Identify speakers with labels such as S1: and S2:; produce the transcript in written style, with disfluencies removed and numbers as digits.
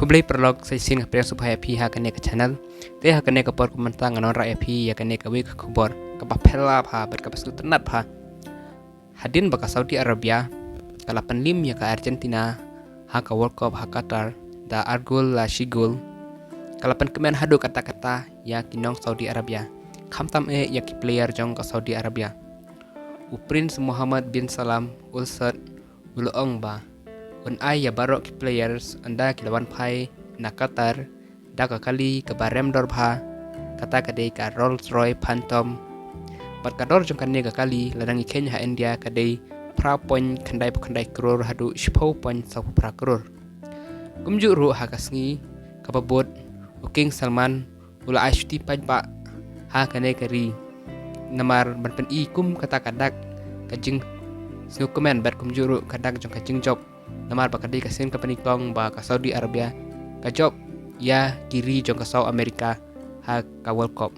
S1: Kublai perlog saya sing apel supaya pi hakane ke channel. Te hakane ke por komentar nganon ra pi yakane ke wik kubor ke papela pha ber ke pasu tenat pha. Hadin baka Saudi Arabia kala penlim ya ke Argentina ha ke World Cup ha Qatar da argul la shigul kala pen kemen hadu kata-kata ya kinong Saudi Arabia. Khamtam ya ki player jong ke Saudi Arabia. Prince Muhammad bin Salam ulsat ulong ba. Un ay ya barok ki players anda ki lawan pai na Qatar da ka kali ke barem dor bha kata kadai ka Rolls Royce Phantom bat ka dor jong kan ne ka kali ladang i Kenya ha India kadai pra point khandai kror hadu shpo point sa pra kror kumju ru ha kasngi ka babot King Salman ula ashti pan pa ha kane kari namar ban pen i kum kata kadak kajing snu komen bat kumju ru kadak jong kajing job namar bakadi kasin ka paniklong ba ka Saudi Arabia ka job ya kiri jong ka South America ha ka World Cup.